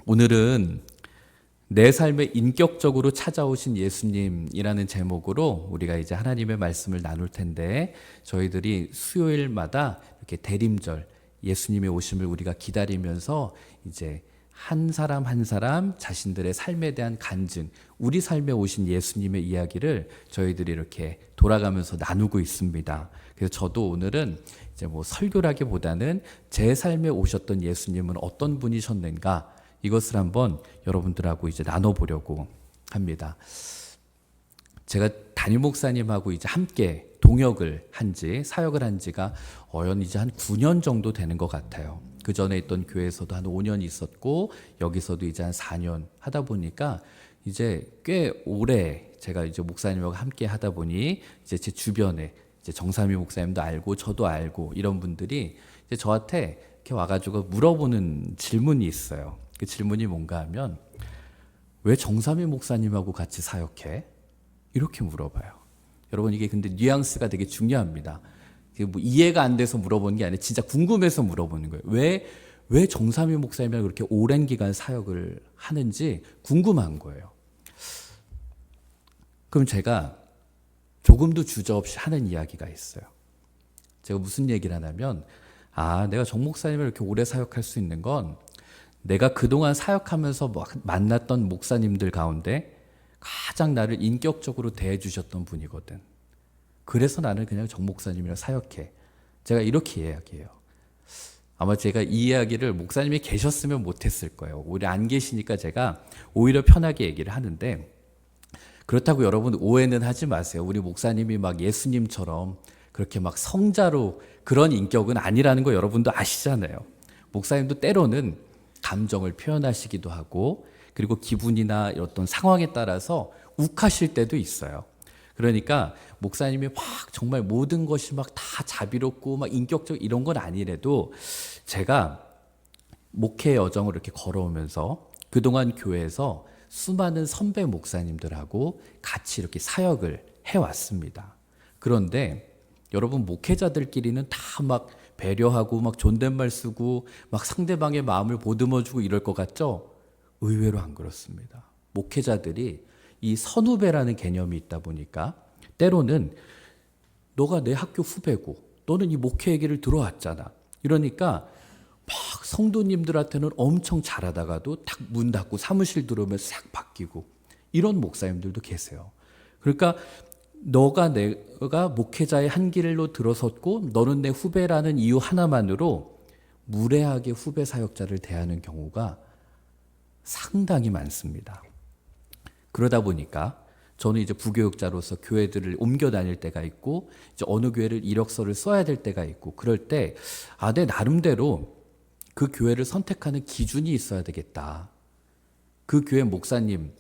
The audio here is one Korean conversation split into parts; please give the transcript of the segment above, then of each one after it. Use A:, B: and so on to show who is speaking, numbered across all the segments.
A: 오늘은 내 삶에 인격적으로 찾아오신 예수님이라는 제목으로 우리가 이제 하나님의 말씀을 나눌 텐데, 저희들이 수요일마다 이렇게 대림절 예수님의 오심을 우리가 기다리면서 이제 한 사람 한 사람 자신들의 삶에 대한 간증, 우리 삶에 오신 예수님의 이야기를 저희들이 이렇게 돌아가면서 나누고 있습니다. 그래서 저도 오늘은 이제 뭐 설교라기보다는 제 삶에 오셨던 예수님은 어떤 분이셨는가, 이것을 한번 여러분들하고 이제 나눠보려고 합니다. 제가 담임 목사님하고 이제 함께 동역을 사역을 한 지가 이제 한 9년 정도 되는 것 같아요. 그 전에 있던 교회에서도 한 5년 있었고, 여기서도 이제 한 4년 하다 보니까 이제 꽤 오래 제가 이제 목사님하고 함께 하다 보니 이제 제 주변에 이제 정삼위 목사님도 알고 저도 알고 이런 분들이 이제 저한테 이렇게 와가지고 물어보는 질문이 있어요. 그 질문이 뭔가 하면, 왜 정삼위 목사님하고 같이 사역해? 이렇게 물어봐요. 여러분, 이게 근데 뉘앙스가 되게 중요합니다. 뭐 이해가 안 돼서 물어보는 게 아니라 진짜 궁금해서 물어보는 거예요. 왜 정삼위 목사님이랑 그렇게 오랜 기간 사역을 하는지 궁금한 거예요. 그럼 제가 조금도 주저없이 하는 이야기가 있어요. 제가 무슨 얘기를 하냐면, 내가 정 목사님을 이렇게 오래 사역할 수 있는 건 내가 그동안 사역하면서 만났던 목사님들 가운데 가장 나를 인격적으로 대해주셨던 분이거든. 그래서 나는 그냥 정 목사님이랑 사역해. 제가 이렇게 이야기해요. 아마 제가 이 이야기를 목사님이 계셨으면 못했을 거예요. 오히려 안 계시니까 제가 오히려 편하게 얘기를 하는데, 그렇다고 여러분 오해는 하지 마세요. 우리 목사님이 막 예수님처럼 그렇게 막 성자로 그런 인격은 아니라는 거 여러분도 아시잖아요. 목사님도 때로는 감정을 표현하시기도 하고, 그리고 기분이나 어떤 상황에 따라서 욱하실 때도 있어요. 그러니까 목사님이 막 정말 모든 것이 막 다 자비롭고 막 인격적 이런 건 아니래도, 제가 목회 여정을 이렇게 걸어오면서 그동안 교회에서 수많은 선배 목사님들하고 같이 이렇게 사역을 해왔습니다. 그런데 여러분, 목회자들끼리는 다 막 배려하고 막 존댓말 쓰고 막 상대방의 마음을 보듬어주고 이럴 것 같죠? 의외로 안 그렇습니다. 목회자들이 이 선후배라는 개념이 있다 보니까 때로는 너가 내 학교 후배고 너는 이 목회 얘기를 들어왔잖아. 이러니까 막 성도님들한테는 엄청 잘하다가도 딱 문 닫고 사무실 들어오면 싹 바뀌고, 이런 목사님들도 계세요. 그러니까 내가 목회자의 한 길로 들어섰고 너는 내 후배라는 이유 하나만으로 무례하게 후배 사역자를 대하는 경우가 상당히 많습니다. 그러다 보니까 저는 이제 부교육자로서 교회들을 옮겨 다닐 때가 있고, 이제 어느 교회를 이력서를 써야 될 때가 있고, 그럴 때 내 나름대로 그 교회를 선택하는 기준이 있어야 되겠다. 그 교회 목사님,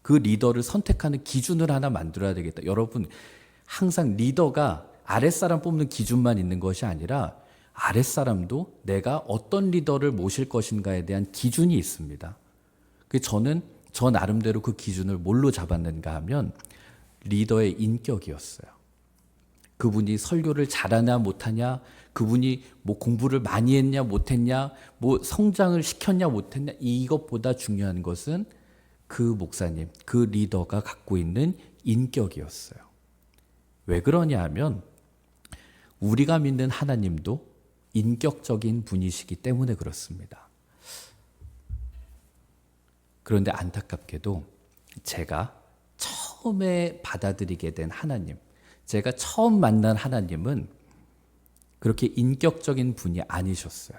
A: 그 리더를 선택하는 기준을 하나 만들어야 되겠다. 여러분, 항상 리더가 아랫사람 뽑는 기준만 있는 것이 아니라 아랫사람도 내가 어떤 리더를 모실 것인가에 대한 기준이 있습니다. 저는 저 나름대로 그 기준을 뭘로 잡았는가 하면 리더의 인격이었어요. 그분이 설교를 잘하냐 못하냐, 그분이 뭐 공부를 많이 했냐 못했냐, 뭐 성장을 시켰냐 못했냐, 이것보다 중요한 것은 그 목사님, 그 리더가 갖고 있는 인격이었어요. 왜 그러냐 하면 우리가 믿는 하나님도 인격적인 분이시기 때문에 그렇습니다. 그런데 안타깝게도 제가 처음에 받아들이게 된 하나님, 제가 처음 만난 하나님은 그렇게 인격적인 분이 아니셨어요.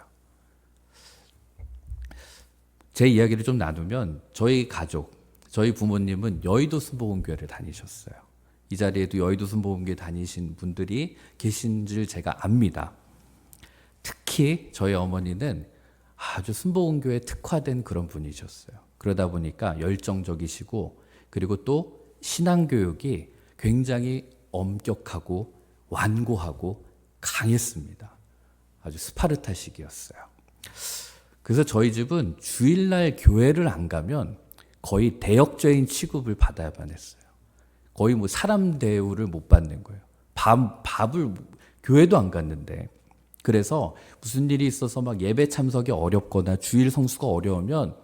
A: 제 이야기를 좀 나누면, 저희 가족, 저희 부모님은 여의도 순복음교회를 다니셨어요. 이 자리에도 여의도 순복음교회 다니신 분들이 계신 줄 제가 압니다. 특히 저희 어머니는 아주 순복음교회에 특화된 그런 분이셨어요. 그러다 보니까 열정적이시고, 그리고 또 신앙교육이 굉장히 엄격하고 완고하고 강했습니다. 아주 스파르타식이었어요. 그래서 저희 집은 주일날 교회를 안 가면 거의 대역죄인 취급을 받아야만 했어요. 거의 뭐 사람 대우를 못 받는 거예요. 밥을 교회도 안 갔는데. 그래서 무슨 일이 있어서 막 예배 참석이 어렵거나 주일 성수가 어려우면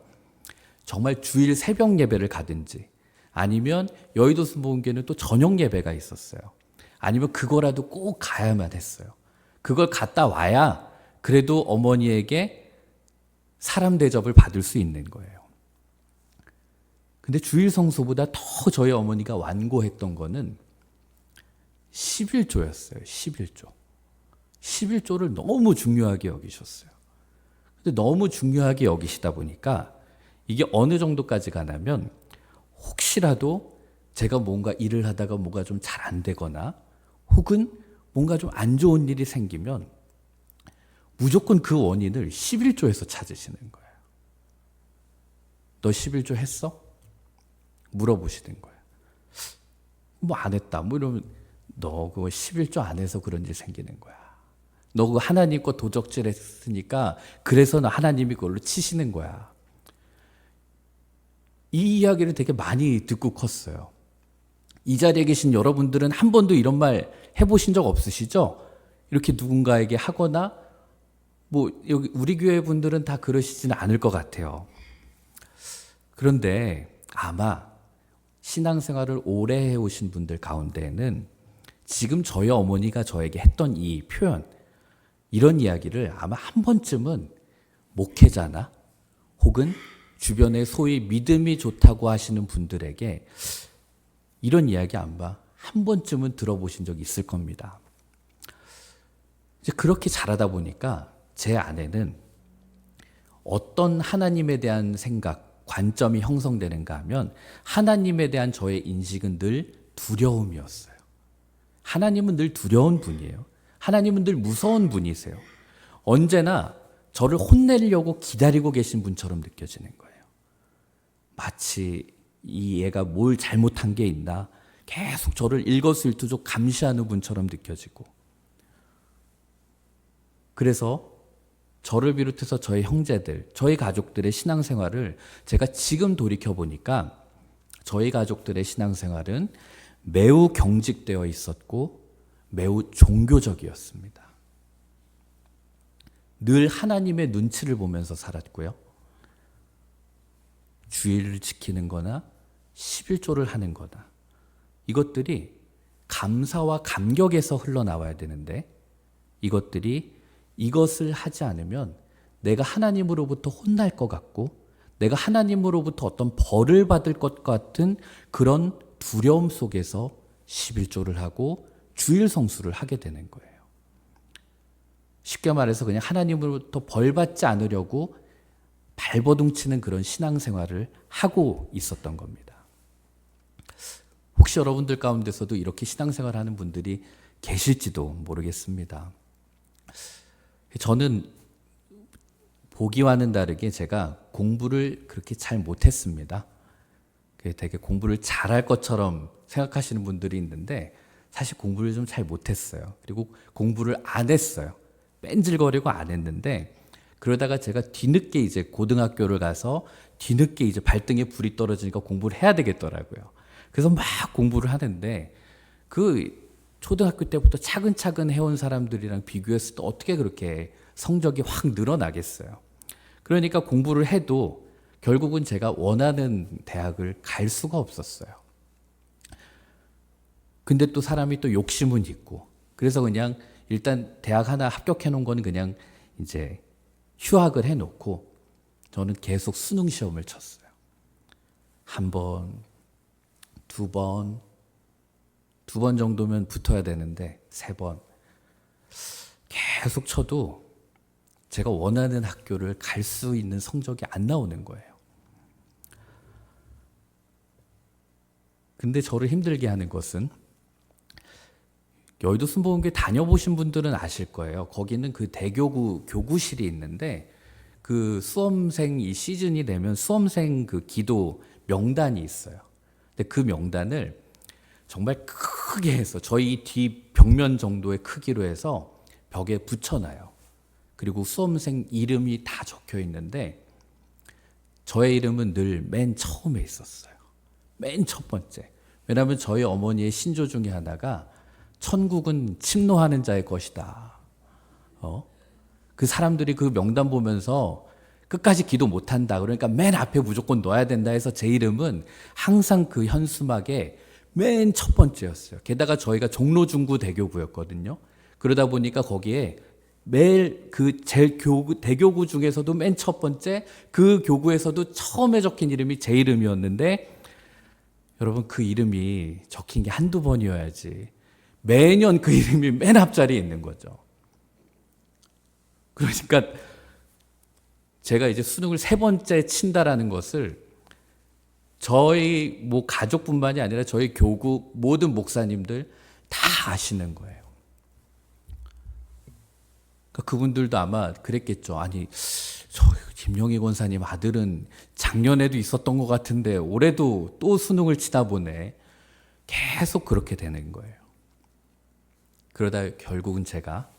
A: 정말 주일 새벽 예배를 가든지 아니면 여의도 순복음교회는 또 저녁 예배가 있었어요. 아니면 그거라도 꼭 가야만 했어요. 그걸 갔다 와야 그래도 어머니에게 사람 대접을 받을 수 있는 거예요. 근데 주일 성수보다 더 저희 어머니가 완고했던 거는 11조였어요. 11조. 11조를 너무 중요하게 여기셨어요. 근데 너무 중요하게 여기시다 보니까 이게 어느 정도까지 가냐면 혹시라도 제가 뭔가 일을 하다가 뭐가 좀 잘 안 되거나 혹은 뭔가 좀 안 좋은 일이 생기면 무조건 그 원인을 11조에서 찾으시는 거예요. 너 11조 했어? 물어보시는 거예요. 뭐 안 했다. 뭐 이러면 너 그거 11조 안 해서 그런 일 생기는 거야. 너 그거 하나님 거 도적질 했으니까 그래서 너 하나님이 그걸로 치시는 거야. 이 이야기를 되게 많이 듣고 컸어요. 이 자리에 계신 여러분들은 한 번도 이런 말 해보신 적 없으시죠? 이렇게 누군가에게 하거나 뭐 여기 우리 교회 분들은 다 그러시지는 않을 것 같아요. 그런데 아마 신앙생활을 오래 해오신 분들 가운데에는 지금 저희 어머니가 저에게 했던 이 표현, 이런 이야기를 아마 한 번쯤은 목회자나 혹은 주변에 소위 믿음이 좋다고 하시는 분들에게 이런 이야기 아마 한 번쯤은 들어보신 적이 있을 겁니다. 이제 그렇게 자라다 보니까 제 안에는 어떤 하나님에 대한 생각, 관점이 형성되는가 하면 하나님에 대한 저의 인식은 늘 두려움이었어요. 하나님은 늘 두려운 분이에요. 하나님은 늘 무서운 분이세요. 언제나 저를 혼내려고 기다리고 계신 분처럼 느껴지는 거예요. 마치 이 얘가 뭘 잘못한 게 있나 계속 저를 일거수일투족 감시하는 분처럼 느껴지고, 그래서 저를 비롯해서 저희 형제들, 저희 가족들의 신앙생활을 제가 지금 돌이켜보니까 저희 가족들의 신앙생활은 매우 경직되어 있었고 매우 종교적이었습니다. 늘 하나님의 눈치를 보면서 살았고요. 주일을 지키는 거나 11조를 하는 거나 이것들이 감사와 감격에서 흘러나와야 되는데 이것을 하지 않으면 내가 하나님으로부터 혼날 것 같고 내가 하나님으로부터 어떤 벌을 받을 것 같은 그런 두려움 속에서 11조를 하고 주일 성수를 하게 되는 거예요. 쉽게 말해서 그냥 하나님으로부터 벌 받지 않으려고 발버둥 치는 그런 신앙생활을 하고 있었던 겁니다. 혹시 여러분들 가운데서도 이렇게 신앙생활하는 분들이 계실지도 모르겠습니다. 저는 보기와는 다르게 제가 공부를 그렇게 잘 못했습니다. 되게 공부를 잘할 것처럼 생각하시는 분들이 있는데 사실 공부를 좀 잘 못했어요. 그리고 공부를 안 했어요. 뺀질거리고 안 했는데 그러다가 제가 뒤늦게 이제 고등학교를 가서 뒤늦게 이제 발등에 불이 떨어지니까 공부를 해야 되겠더라고요. 그래서 막 공부를 하는데 그 초등학교 때부터 차근차근 해온 사람들이랑 비교했을 때 어떻게 그렇게 성적이 확 늘어나겠어요. 그러니까 공부를 해도 결국은 제가 원하는 대학을 갈 수가 없었어요. 근데 또 사람이 또 욕심은 있고 그래서 그냥 일단 대학 하나 합격해 놓은 거는 그냥 이제 휴학을 해 놓고 저는 계속 수능 시험을 쳤어요. 한 번, 두 번 정도면 붙어야 되는데 3번 계속 쳐도 제가 원하는 학교를 갈 수 있는 성적이 안 나오는 거예요. 근데 저를 힘들게 하는 것은 여의도 순복음교회 다녀보신 분들은 아실 거예요. 거기는 그 대교구 교구실이 있는데 그 수험생 이 시즌이 되면 수험생 그 기도 명단이 있어요. 근데 그 명단을 정말 크게 해서 저희 뒤 벽면 정도의 크기로 해서 벽에 붙여놔요. 그리고 수험생 이름이 다 적혀 있는데 저의 이름은 늘 맨 처음에 있었어요. 맨 첫 번째. 왜냐하면 저희 어머니의 신조 중에 하나가 천국은 침노하는 자의 것이다. 그 사람들이 그 명단 보면서 끝까지 기도 못한다. 그러니까 맨 앞에 무조건 넣어야 된다 해서 제 이름은 항상 그 현수막에 맨 첫 번째였어요. 게다가 저희가 종로중구 대교구였거든요. 그러다 보니까 거기에 매일 그 제일 대교구 중에서도 맨 첫 번째, 그 교구에서도 처음에 적힌 이름이 제 이름이었는데, 여러분 그 이름이 적힌 게 한두 번이어야지 매년 그 이름이 맨 앞자리에 있는 거죠. 그러니까 제가 이제 수능을 3번째 친다라는 것을 저희 뭐 가족뿐만이 아니라 저희 교구 모든 목사님들 다 아시는 거예요. 그러니까 그분들도 아마 그랬겠죠. 아니, 저 김영희 권사님 아들은 작년에도 있었던 것 같은데 올해도 또 수능을 치다 보네. 계속 그렇게 되는 거예요. 그러다 결국은 제가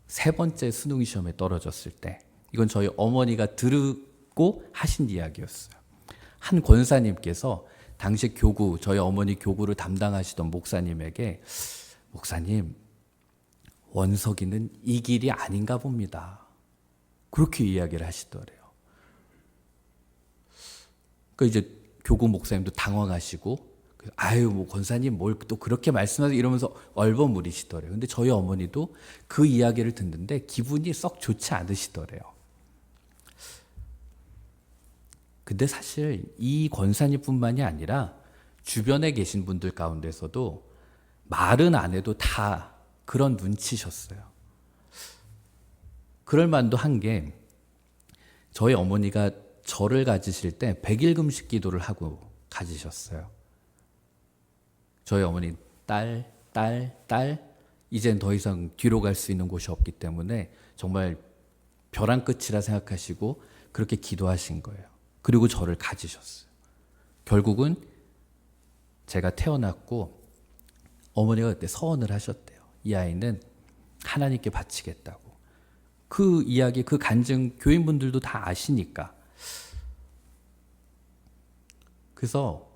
A: 3번째 수능 시험에 떨어졌을 때, 이건 저희 어머니가 듣고 하신 이야기였어요. 한 권사님께서 당시 교구, 저희 어머니 교구를 담당하시던 목사님에게, 목사님, 원석이는 이 길이 아닌가 봅니다. 그렇게 이야기를 하시더래요. 그 이제 교구 목사님도 당황하시고, 아유, 뭐 권사님 뭘 또 그렇게 말씀하세요 이러면서 얼버무리시더래요. 근데 저희 어머니도 그 이야기를 듣는데 기분이 썩 좋지 않으시더래요. 근데 사실 이 권사님뿐만이 아니라 주변에 계신 분들 가운데서도 말은 안 해도 다 그런 눈치셨어요. 그럴 만도 한 게, 저희 어머니가 저를 가지실 때 100일 금식 기도를 하고 가지셨어요. 저희 어머니 딸, 이젠 더 이상 뒤로 갈 수 있는 곳이 없기 때문에 정말 벼랑 끝이라 생각하시고 그렇게 기도하신 거예요. 그리고 저를 가지셨어요. 결국은 제가 태어났고 어머니가 그때 서원을 하셨대요. 이 아이는 하나님께 바치겠다고. 그 이야기, 그 간증 교인분들도 다 아시니까. 그래서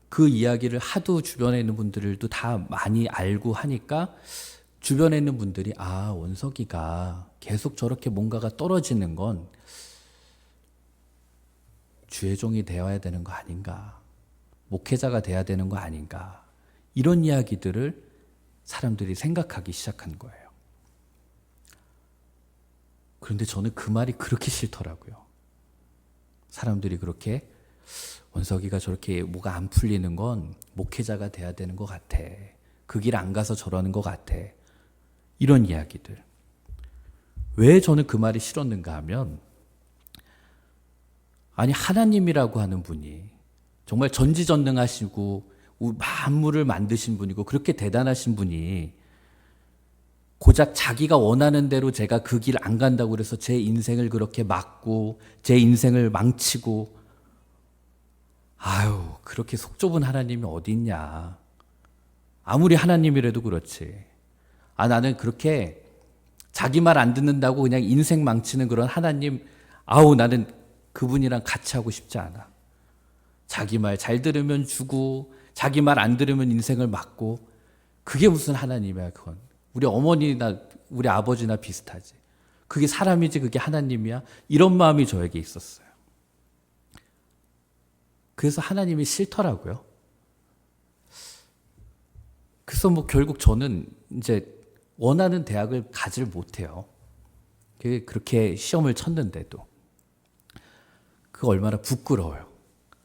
A: 그 이야기를 하도 주변에 있는 분들도 다 많이 알고 하니까 주변에 있는 분들이, 아, 원석이가 계속 저렇게 뭔가가 떨어지는 건 주의 종이 되어야 되는 거 아닌가, 목회자가 돼야 되는 거 아닌가, 이런 이야기들을 사람들이 생각하기 시작한 거예요. 그런데 저는 그 말이 그렇게 싫더라고요. 사람들이 그렇게, 원석이가 저렇게 뭐가 안 풀리는 건 목회자가 돼야 되는 것 같아, 그 길 안 가서 저러는 것 같아, 이런 이야기들. 왜 저는 그 말이 싫었는가 하면, 아니, 하나님이라고 하는 분이 정말 전지전능하시고 만물을 만드신 분이고 그렇게 대단하신 분이 고작 자기가 원하는 대로 제가 그 길 안 간다고 그래서 제 인생을 그렇게 막고 제 인생을 망치고, 아유, 그렇게 속 좁은 하나님이 어디 있냐. 아무리 하나님이라도 그렇지. 아, 나는 그렇게 자기 말 안 듣는다고 그냥 인생 망치는 그런 하나님, 아우, 나는 그분이랑 같이 하고 싶지 않아. 자기 말 잘 들으면 주고 자기 말 안 들으면 인생을 막고, 그게 무슨 하나님이야. 그건 우리 어머니나 우리 아버지나 비슷하지. 그게 사람이지 그게 하나님이야. 이런 마음이 저에게 있었어요. 그래서 하나님이 싫더라고요. 그래서 뭐 결국 저는 이제 원하는 대학을 가질 못해요. 그렇게 시험을 쳤는데도. 그거 얼마나 부끄러워요.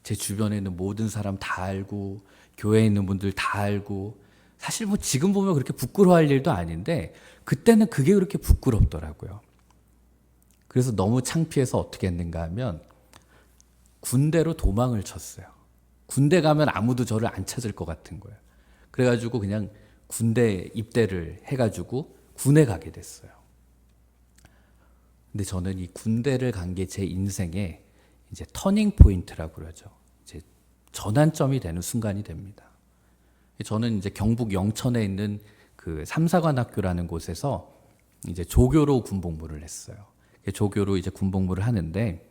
A: 제 주변에 있는 모든 사람 다 알고 교회에 있는 분들 다 알고, 사실 뭐 지금 보면 그렇게 부끄러워할 일도 아닌데 그때는 그게 그렇게 부끄럽더라고요. 그래서 너무 창피해서 어떻게 했는가 하면 군대로 도망을 쳤어요. 군대 가면 아무도 저를 안 찾을 것 같은 거예요. 그래가지고 그냥 군대 입대를 해가지고 군에 가게 됐어요. 근데 저는 이 군대를 간 게 제 인생의 이제 터닝 포인트라고 그러죠. 이제 전환점이 되는 순간이 됩니다. 저는 이제 경북 영천에 있는 그 삼사관학교라는 곳에서 이제 조교로 군복무를 했어요. 조교로 이제 군복무를 하는데,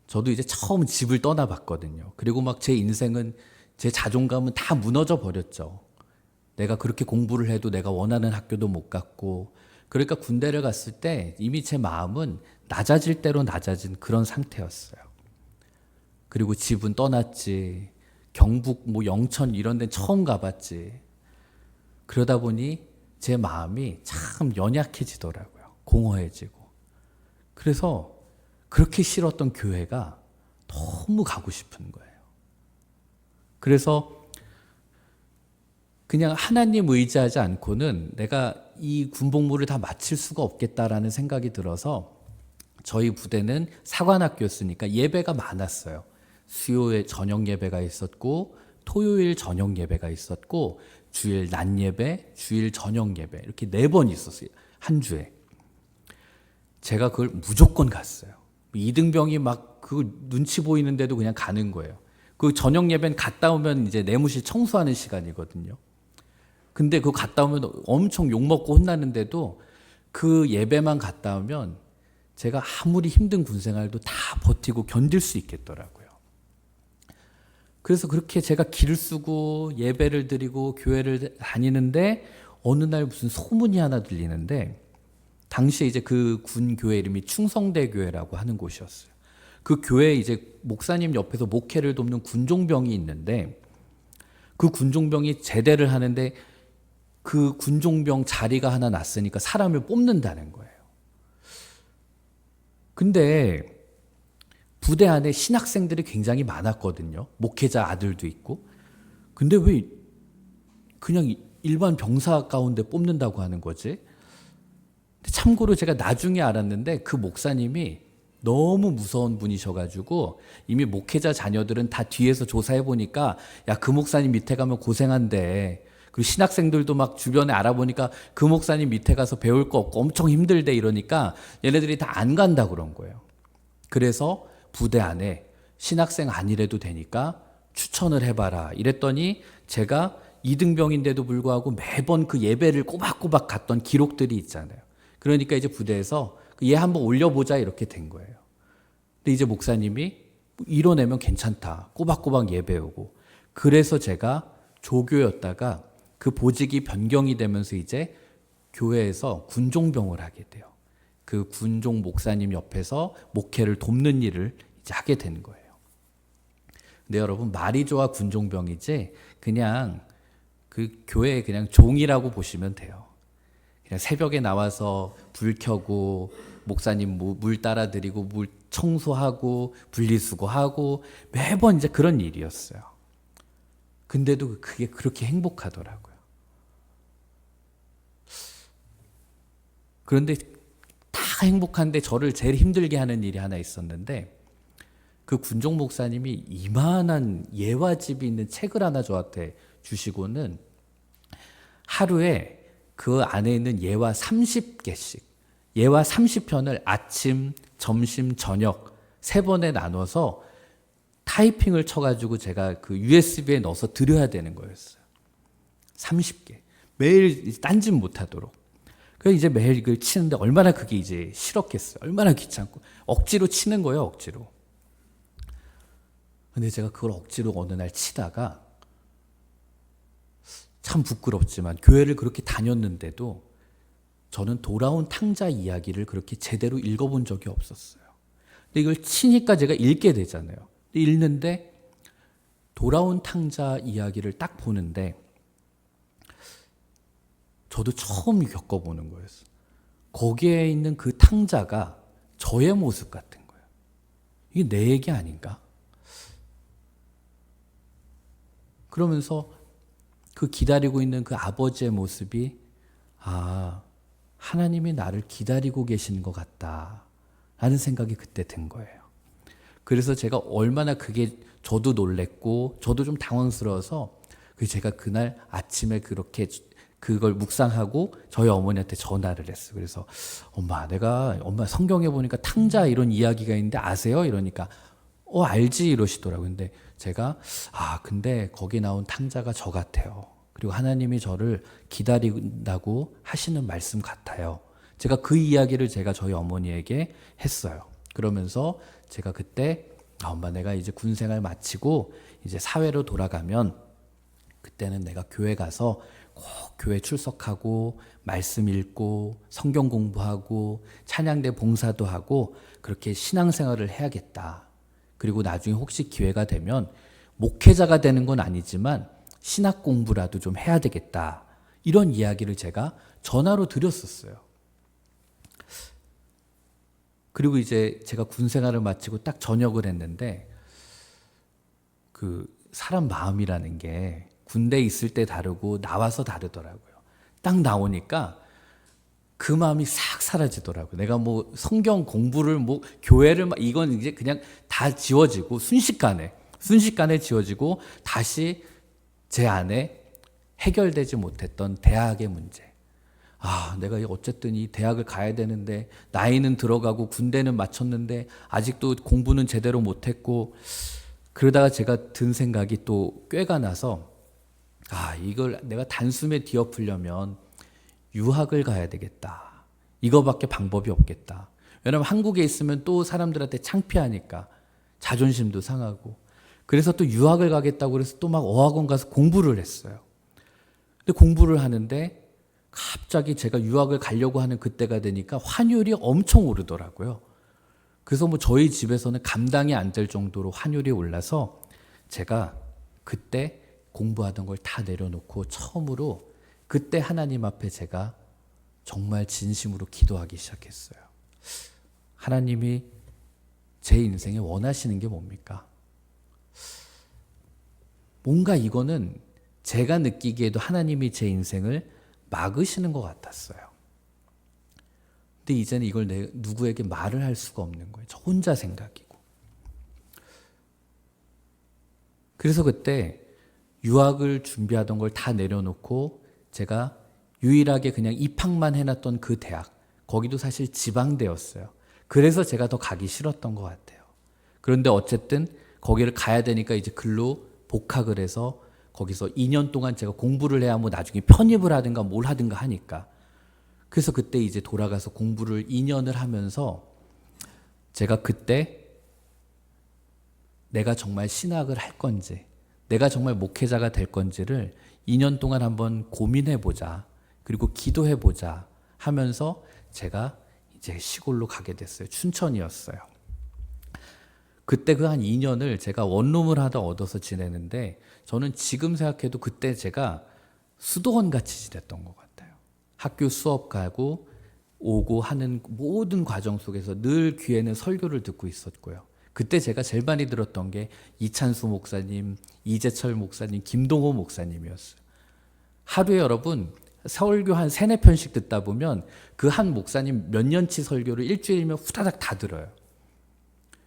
A: 저도 이제 처음 집을 떠나봤거든요. 그리고 막 제 인생은, 제 자존감은 다 무너져 버렸죠. 내가 그렇게 공부를 해도 내가 원하는 학교도 못 갔고, 그러니까 군대를 갔을 때 이미 제 마음은 낮아질 대로 낮아진 그런 상태였어요. 그리고 집은 떠났지. 경북 뭐 영천 이런 데는 처음 가봤지. 그러다 보니 제 마음이 참 연약해지더라고요. 공허해지고. 그래서 그렇게 싫었던 교회가 너무 가고 싶은 거예요. 그래서 그냥 하나님 의지하지 않고는 내가 이 군복무를 다 마칠 수가 없겠다라는 생각이 들어서 저희 부대는 사관학교였으니까 예배가 많았어요. 수요일 저녁 예배가 있었고 토요일 저녁 예배가 있었고 주일 낮 예배, 주일 저녁 예배 이렇게 4번 있었어요. 한 주에. 제가 그걸 무조건 갔어요. 이등병이 막 그 눈치 보이는데도 그냥 가는 거예요. 그 저녁 예배는 갔다 오면 이제 내무실 청소하는 시간이거든요. 근데 그거 갔다 오면 엄청 욕먹고 혼나는데도 그 예배만 갔다 오면 제가 아무리 힘든 군생활도 다 버티고 견딜 수 있겠더라고요. 그래서 그렇게 제가 길을 쓰고 예배를 드리고 교회를 다니는데 어느 날 무슨 소문이 하나 들리는데 당시에 이제 그 군 교회 이름이 충성대 교회라고 하는 곳이었어요. 그 교회에 이제 목사님 옆에서 목회를 돕는 군종병이 있는데 그 군종병이 제대를 하는데 그 군종병 자리가 하나 났으니까 사람을 뽑는다는 거예요. 근데 부대 안에 신학생들이 굉장히 많았거든요. 목회자 아들도 있고. 근데 왜 그냥 일반 병사 가운데 뽑는다고 하는 거지? 참고로 제가 나중에 알았는데 그 목사님이 너무 무서운 분이셔가지고 이미 목회자 자녀들은 다 뒤에서 조사해 보니까 야, 그 목사님 밑에 가면 고생한대. 그리고 신학생들도 막 주변에 알아보니까 그 목사님 밑에 가서 배울 거 없고 엄청 힘들대 이러니까 얘네들이 다 안 간다 그런 거예요. 그래서 부대 안에 신학생 아니래도 되니까 추천을 해봐라 이랬더니 제가 이등병인데도 불구하고 매번 그 예배를 꼬박꼬박 갔던 기록들이 있잖아요. 그러니까 이제 부대에서 얘 한번 올려보자 이렇게 된 거예요. 근데 이제 목사님이 이뤄내면 괜찮다. 꼬박꼬박 예배 오고. 그래서 제가 조교였다가 그 보직이 변경이 되면서 이제 교회에서 군종병을 하게 돼요. 그 군종 목사님 옆에서 목회를 돕는 일을 이제 하게 되는 거예요. 근데 여러분 말이 좋아 군종병이지 그냥 그 교회의 그냥 종이라고 보시면 돼요. 그냥 새벽에 나와서 불 켜고 목사님 물 따라 드리고 물 청소하고 분리수거하고 매번 이제 그런 일이었어요. 근데도 그게 그렇게 행복하더라고요. 그런데 다 행복한데 저를 제일 힘들게 하는 일이 하나 있었는데 그 군종 목사님이 이만한 예화집이 있는 책을 하나 저한테 주시고는 하루에 그 안에 있는 예화 30개씩 예화 30편을 아침, 점심, 저녁 3번에 나눠서 타이핑을 쳐가지고 제가 그 USB에 넣어서 드려야 되는 거였어요. 30개. 매일 딴짓 못하도록. 그래서 이제 매일 이걸 치는데 얼마나 그게 이제 싫었겠어요. 얼마나 귀찮고. 억지로 치는 거예요, 억지로. 근데 제가 그걸 억지로 어느 날 치다가 참 부끄럽지만 교회를 그렇게 다녔는데도 저는 돌아온 탕자 이야기를 그렇게 제대로 읽어본 적이 없었어요. 근데 이걸 치니까 제가 읽게 되잖아요. 읽는데 돌아온 탕자 이야기를 딱 보는데 저도 처음 겪어보는 거였어요. 거기에 있는 그 탕자가 저의 모습 같은 거예요. 이게 내 얘기 아닌가? 그러면서 그 기다리고 있는 그 아버지의 모습이 하나님이 나를 기다리고 계시는 것 같다 라는 생각이 그때 든 거예요. 그래서 제가 얼마나 그게 저도 놀랬고 저도 좀 당황스러워서 제가 그날 아침에 그렇게 그걸 묵상하고 저희 어머니한테 전화를 했어요. 그래서 엄마 성경에 보니까 탕자 이런 이야기가 있는데 아세요? 이러니까 알지 이러시더라고요. 근데 제가 근데 거기 나온 탕자가 저 같아요. 그리고 하나님이 저를 기다린다고 하시는 말씀 같아요. 제가 그 이야기를 제가 저희 어머니에게 했어요. 그러면서 제가 그때 엄마 내가 이제 군생활 마치고 이제 사회로 돌아가면 그때는 내가 교회 가서 꼭 교회 출석하고 말씀 읽고 성경 공부하고 찬양대 봉사도 하고 그렇게 신앙생활을 해야겠다. 그리고 나중에 혹시 기회가 되면 목회자가 되는 건 아니지만 신학 공부라도 좀 해야 되겠다. 이런 이야기를 제가 전화로 드렸었어요. 그리고 이제 제가 군 생활을 마치고 딱 전역을 했는데 그 사람 마음이라는 게 군대에 있을 때 다르고 나와서 다르더라고요. 딱 나오니까 그 마음이 싹 사라지더라고요. 내가 뭐 성경 공부를 뭐 교회를 이건 이제 그냥 다 지워지고 순식간에 지워지고 다시 제 안에 해결되지 못했던 대학의 문제. 내가 어쨌든 이 대학을 가야 되는데 나이는 들어가고 군대는 마쳤는데 아직도 공부는 제대로 못했고 그러다가 제가 든 생각이 또 꾀가 나서 이걸 내가 단숨에 뒤엎으려면 유학을 가야 되겠다. 이거밖에 방법이 없겠다. 왜냐하면 한국에 있으면 또 사람들한테 창피하니까 자존심도 상하고 그래서 또 유학을 가겠다고 그래서 또 막 어학원 가서 공부를 했어요. 근데 공부를 하는데 갑자기 제가 유학을 가려고 하는 그때가 되니까 환율이 엄청 오르더라고요. 그래서 뭐 저희 집에서는 감당이 안 될 정도로 환율이 올라서 제가 그때 공부하던 걸 다 내려놓고 처음으로 그때 하나님 앞에 제가 정말 진심으로 기도하기 시작했어요. 하나님이 제 인생에 원하시는 게 뭡니까? 뭔가 이거는 제가 느끼기에도 하나님이 제 인생을 막으시는 것 같았어요. 근데 이제는 이걸 누구에게 말을 할 수가 없는 거예요. 저 혼자 생각이고. 그래서 그때 유학을 준비하던 걸 다 내려놓고 제가 유일하게 그냥 입학만 해놨던 그 대학, 거기도 사실 지방대였어요. 그래서 제가 더 가기 싫었던 것 같아요. 그런데 어쨌든 거기를 가야 되니까 이제 글로 복학을 해서 거기서 2년 동안 제가 공부를 해야 뭐 나중에 편입을 하든가 뭘 하든가 하니까. 그래서 그때 이제 돌아가서 공부를 2년을 하면서 제가 그때 내가 정말 신학을 할 건지, 내가 정말 목회자가 될 건지를 2년 동안 한번 고민해보자. 그리고 기도해보자 하면서 제가 이제 시골로 가게 됐어요. 춘천이었어요. 그때 그 한 2년을 제가 원룸을 하다 얻어서 지내는데 저는 지금 생각해도 그때 제가 수도원 같이 지냈던 것 같아요. 학교 수업 가고 오고 하는 모든 과정 속에서 늘 귀에는 설교를 듣고 있었고요. 그때 제가 제일 많이 들었던 게 이찬수 목사님, 이재철 목사님, 김동호 목사님이었어요. 하루에 여러분 설교 한 3-4편씩 듣다 보면 그 한 목사님 몇 년치 설교를 일주일이면 후다닥 다 들어요.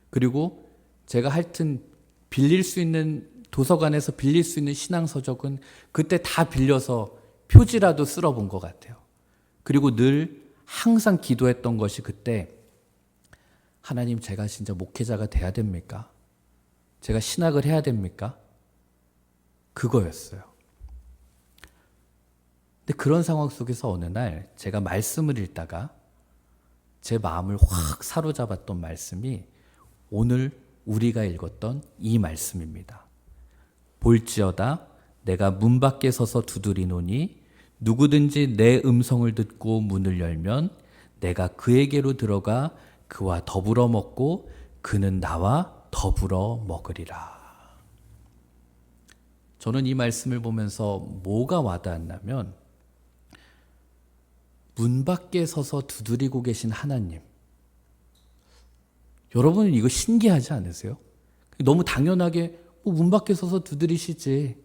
A: 그리고 제가 하여튼 빌릴 수 있는 도서관에서 빌릴 수 있는 신앙서적은 그때 다 빌려서 표지라도 쓸어본 것 같아요. 그리고 늘 항상 기도했던 것이 그때 하나님 제가 진짜 목회자가 돼야 됩니까? 제가 신학을 해야 됩니까? 그거였어요. 근데 그런 상황 속에서 어느 날 제가 말씀을 읽다가 제 마음을 확 사로잡았던 말씀이 오늘 우리가 읽었던 이 말씀입니다. 볼지어다 내가 문 밖에 서서 두드리노니 누구든지 내 음성을 듣고 문을 열면 내가 그에게로 들어가 그와 더불어 먹고 그는 나와 더불어 먹으리라. 저는 이 말씀을 보면서 뭐가 와닿았냐면 문 밖에 서서 두드리고 계신 하나님. 여러분은 이거 신기하지 않으세요? 너무 당연하게 문 밖에 서서 두드리시지.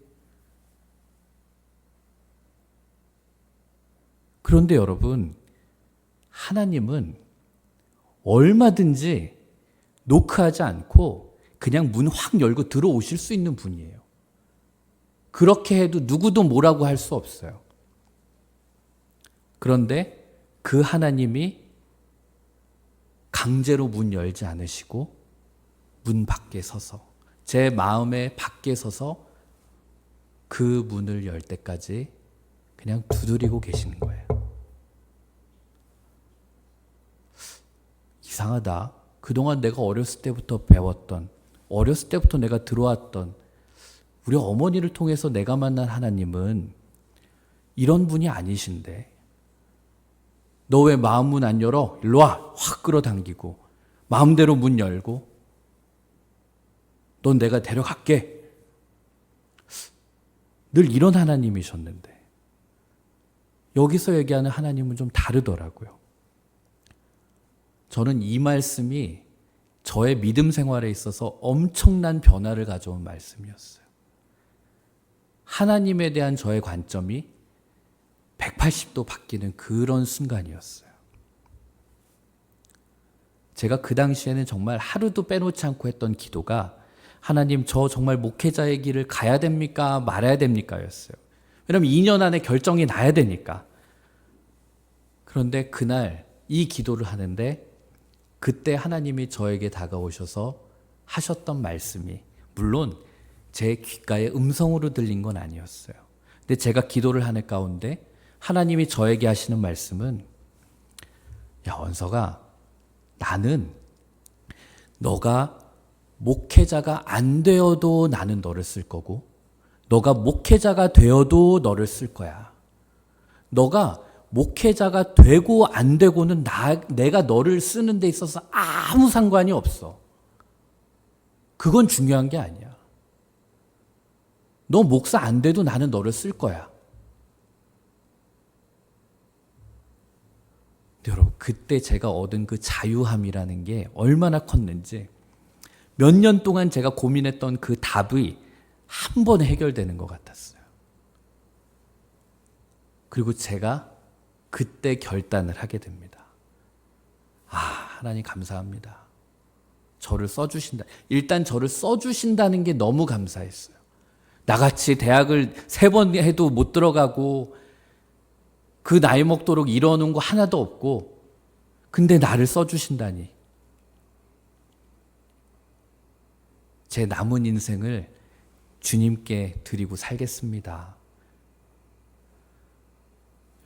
A: 그런데 여러분, 하나님은 얼마든지 노크하지 않고 그냥 문 확 열고 들어오실 수 있는 분이에요. 그렇게 해도 누구도 뭐라고 할 수 없어요. 그런데 그 하나님이 강제로 문 열지 않으시고 문 밖에 서서 제 마음의 밖에 서서 그 문을 열 때까지 그냥 두드리고 계시는 거예요. 이상하다. 그동안 내가 어렸을 때부터 배웠던, 어렸을 때부터 내가 들어왔던 우리 어머니를 통해서 내가 만난 하나님은 이런 분이 아니신데 너 왜 마음 문 안 열어? 일로 와. 확 끌어당기고 마음대로 문 열고 넌 내가 데려갈게. 늘 이런 하나님이셨는데 여기서 얘기하는 하나님은 좀 다르더라고요. 저는 이 말씀이 저의 믿음 생활에 있어서 엄청난 변화를 가져온 말씀이었어요. 하나님에 대한 저의 관점이 180도 바뀌는 그런 순간이었어요. 제가 그 당시에는 정말 하루도 빼놓지 않고 했던 기도가 하나님, 저 정말 목회자의 길을 가야 됩니까? 말아야 됩니까? 였어요. 왜냐하면 2년 안에 결정이 나야 되니까. 그런데 그날 이 기도를 하는데 그때 하나님이 저에게 다가오셔서 하셨던 말씀이 물론 제 귓가에 음성으로 들린 건 아니었어요. 근데 제가 기도를 하는 가운데 하나님이 저에게 하시는 말씀은 야, 원석아, 나는 너가 목회자가 안 되어도 나는 너를 쓸 거고 너가 목회자가 되어도 너를 쓸 거야. 너가 목회자가 되고 안 되고는 내가 너를 쓰는 데 있어서 아무 상관이 없어. 그건 중요한 게 아니야. 너 목사 안 돼도 나는 너를 쓸 거야. 근데 여러분, 그때 제가 얻은 그 자유함이라는 게 얼마나 컸는지 몇 년 동안 제가 고민했던 그 답이 한 번에 해결되는 것 같았어요. 그리고 제가 그때 결단을 하게 됩니다. 아, 하나님 감사합니다. 저를 써주신다. 일단 저를 써주신다는 게 너무 감사했어요. 나같이 대학을 3번 해도 못 들어가고 그 나이 먹도록 이뤄놓은 거 하나도 없고 근데 나를 써주신다니. 제 남은 인생을 주님께 드리고 살겠습니다.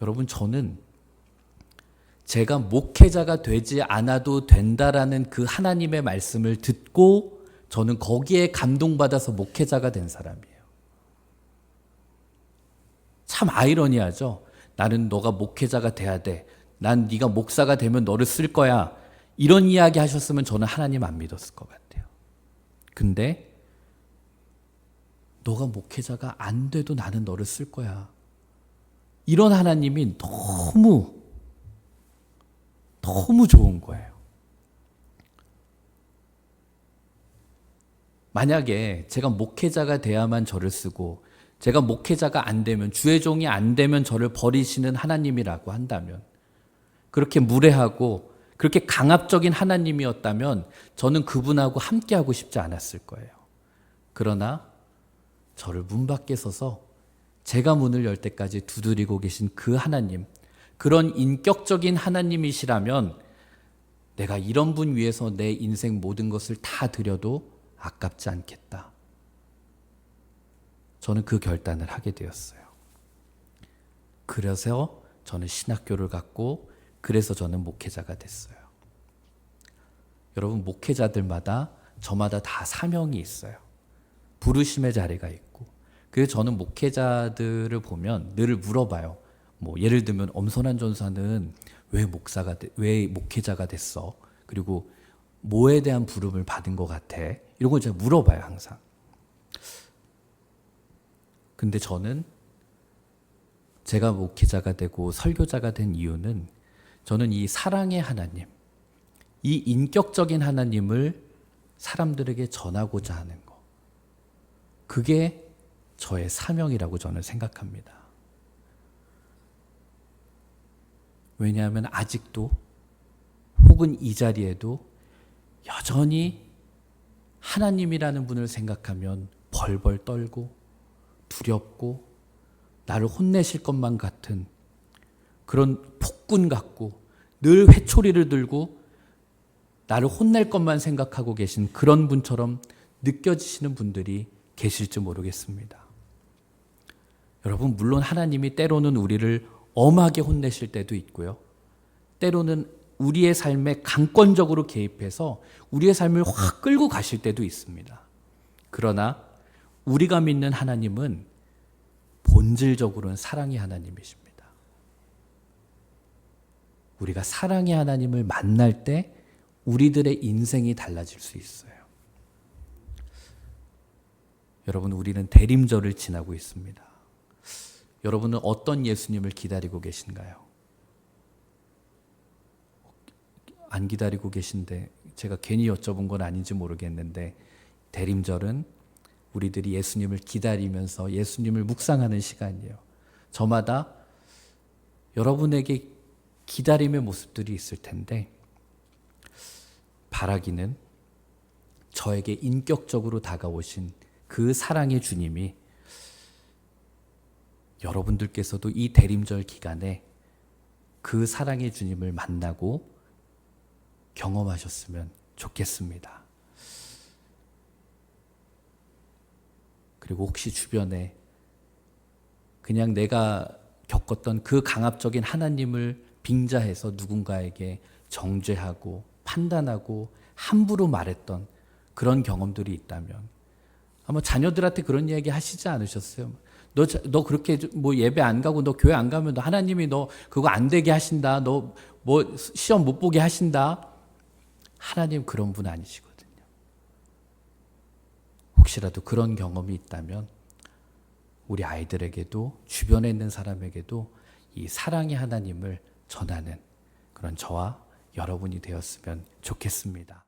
A: 여러분, 저는 제가 목회자가 되지 않아도 된다라는 그 하나님의 말씀을 듣고 저는 거기에 감동받아서 목회자가 된 사람이에요. 참 아이러니하죠. 나는 너가 목회자가 돼야 돼. 난 네가 목사가 되면 너를 쓸 거야. 이런 이야기 하셨으면 저는 하나님 안 믿었을 것 같아요. 근데 너가 목회자가 안 돼도 나는 너를 쓸 거야. 이런 하나님이 너무 좋은 거예요. 만약에 제가 목회자가 돼야만 저를 쓰고 제가 목회자가 안 되면 주의 종이 안 되면 저를 버리시는 하나님이라고 한다면 그렇게 무례하고 그렇게 강압적인 하나님이었다면 저는 그분하고 함께하고 싶지 않았을 거예요. 그러나 저를 문 밖에 서서 제가 문을 열 때까지 두드리고 계신 그 하나님, 그런 인격적인 하나님이시라면 내가 이런 분 위해서 내 인생 모든 것을 다 드려도 아깝지 않겠다. 저는 그 결단을 하게 되었어요. 그래서 저는 신학교를 갔고 그래서 저는 목회자가 됐어요. 여러분, 목회자들마다 저마다 다 사명이 있어요. 부르심의 자리가 있고 그래서 저는 목회자들을 보면 늘 물어봐요. 뭐 예를 들면 엄선한 전사는 왜 목회자가 됐어? 그리고 뭐에 대한 부름을 받은 것 같아? 이런 걸 제가 물어봐요, 항상. 근데 저는 제가 목회자가 되고 설교자가 된 이유는 저는 이 사랑의 하나님, 이 인격적인 하나님을 사람들에게 전하고자 하는 거. 그게 저의 사명이라고 저는 생각합니다. 왜냐하면 아직도 혹은 이 자리에도 여전히 하나님이라는 분을 생각하면 벌벌 떨고 두렵고 나를 혼내실 것만 같은 그런 폭군 같고 늘 회초리를 들고 나를 혼낼 것만 생각하고 계신 그런 분처럼 느껴지시는 분들이 계실지 모르겠습니다. 여러분, 물론 하나님이 때로는 우리를 엄하게 혼내실 때도 있고요. 때로는 우리의 삶에 강권적으로 개입해서 우리의 삶을 확 끌고 가실 때도 있습니다. 그러나 우리가 믿는 하나님은 본질적으로는 사랑의 하나님이십니다. 우리가 사랑의 하나님을 만날 때 우리들의 인생이 달라질 수 있어요. 여러분, 우리는 대림절을 지나고 있습니다. 여러분은 어떤 예수님을 기다리고 계신가요? 안 기다리고 계신데 제가 괜히 여쭤본 건 아닌지 모르겠는데, 대림절은 우리들이 예수님을 기다리면서 예수님을 묵상하는 시간이에요. 저마다 여러분에게 기다림의 모습들이 있을 텐데, 바라기는 저에게 인격적으로 다가오신 그 사랑의 주님이 여러분들께서도 이 대림절 기간에 그 사랑의 주님을 만나고 경험하셨으면 좋겠습니다. 그리고 혹시 주변에 그냥 내가 겪었던 그 강압적인 하나님을 빙자해서 누군가에게 정죄하고 판단하고 함부로 말했던 그런 경험들이 있다면, 아마 자녀들한테 그런 이야기 하시지 않으셨어요? 너 그렇게 뭐 예배 안 가고 너 교회 안 가면 너 하나님이 너 그거 안 되게 하신다. 너 뭐 시험 못 보게 하신다. 하나님 그런 분 아니시거든요. 혹시라도 그런 경험이 있다면 우리 아이들에게도 주변에 있는 사람에게도 이 사랑의 하나님을 전하는 그런 저와 여러분이 되었으면 좋겠습니다.